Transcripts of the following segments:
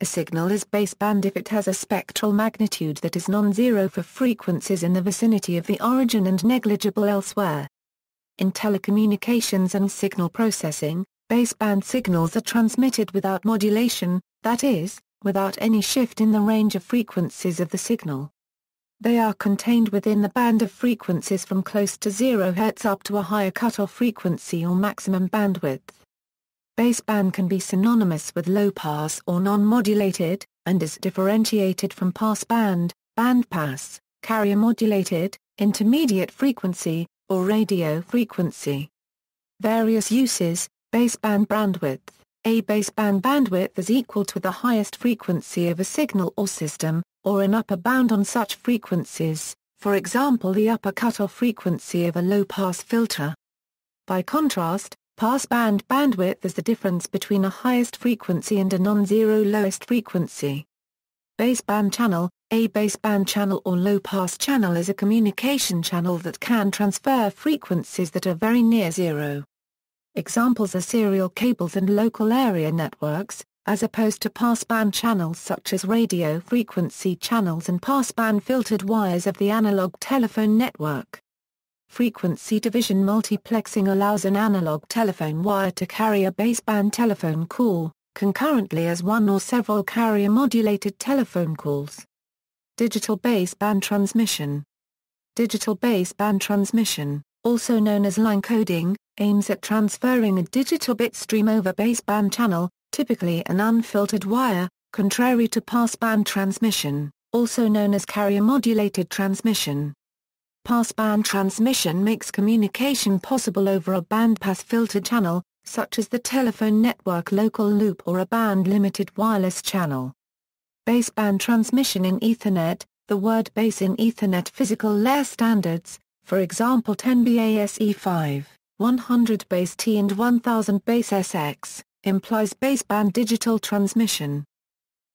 A signal is baseband if it has a spectral magnitude that is non-zero for frequencies in the vicinity of the origin and negligible elsewhere. In telecommunications and signal processing, baseband signals are transmitted without modulation, that is, without any shift in the range of frequencies of the signal. They are contained within the band of frequencies from close to 0 Hz up to a higher cutoff frequency or maximum bandwidth. Baseband can be synonymous with low-pass or non-modulated, and is differentiated from passband, bandpass, carrier-modulated, intermediate frequency, or radio frequency. Various uses: baseband bandwidth. A baseband bandwidth is equal to the highest frequency of a signal or system, or an upper bound on such frequencies, for example the upper cutoff frequency of a low-pass filter. By contrast, passband bandwidth is the difference between a highest frequency and a non-zero lowest frequency. Baseband channel. A baseband channel or low-pass channel is a communication channel that can transfer frequencies that are very near zero. Examples are serial cables and local area networks, as opposed to passband channels such as radio frequency channels and passband filtered wires of the analog telephone network. Frequency division multiplexing allows an analog telephone wire to carry a baseband telephone call, concurrently as one or several carrier-modulated telephone calls. Digital baseband transmission. Digital baseband transmission, also known as line coding, aims at transferring a digital bit stream over baseband channel, typically an unfiltered wire, contrary to passband transmission, also known as carrier-modulated transmission. Passband transmission makes communication possible over a bandpass filtered channel, such as the telephone network local loop or a band-limited wireless channel. Baseband transmission in Ethernet. The word base in Ethernet physical layer standards, for example 10 BASE5, 100 base T and 1000 base SX, implies baseband digital transmission.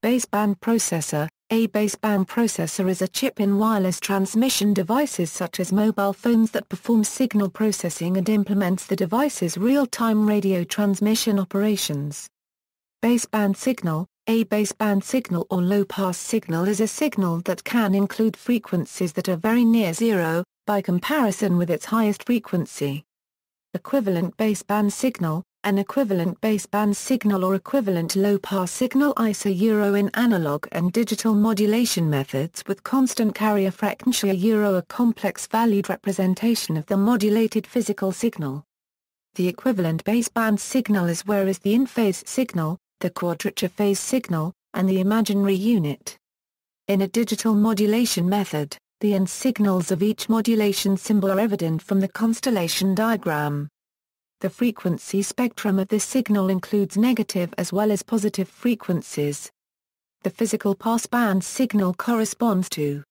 Baseband processor. A baseband processor is a chip in wireless transmission devices such as mobile phones that performs signal processing and implements the device's real-time radio transmission operations. Baseband signal. A baseband signal or low-pass signal is a signal that can include frequencies that are very near zero, by comparison with its highest frequency. Equivalent baseband signal. An equivalent baseband signal or equivalent low-pass signal ISO in analog and digital modulation methods with constant carrier frequency a complex-valued representation of the modulated physical signal. The equivalent baseband signal is where is the in-phase signal, the quadrature phase signal, and the imaginary unit. In a digital modulation method, the end signals of each modulation symbol are evident from the constellation diagram. The frequency spectrum of this signal includes negative as well as positive frequencies. The physical passband signal corresponds to.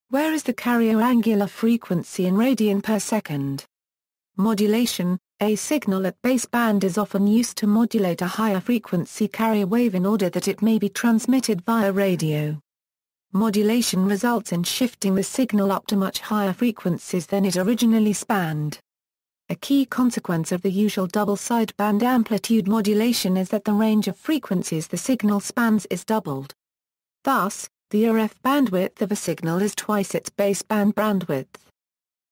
Where is the carrier angular frequency in radian per second? Modulation. A signal at baseband is often used to modulate a higher frequency carrier wave in order that it may be transmitted via radio. Modulation results in shifting the signal up to much higher frequencies than it originally spanned. A key consequence of the usual double sideband amplitude modulation is that the range of frequencies the signal spans is doubled. Thus, the RF bandwidth of a signal is twice its baseband bandwidth.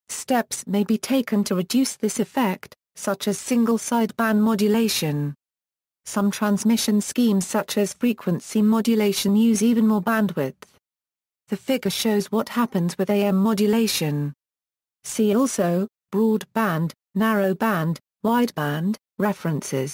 Steps may be taken to reduce this effect, such as single sideband modulation. Some transmission schemes such as frequency modulation use even more bandwidth. The figure shows what happens with AM modulation. See also, broadband, narrowband, wideband, references.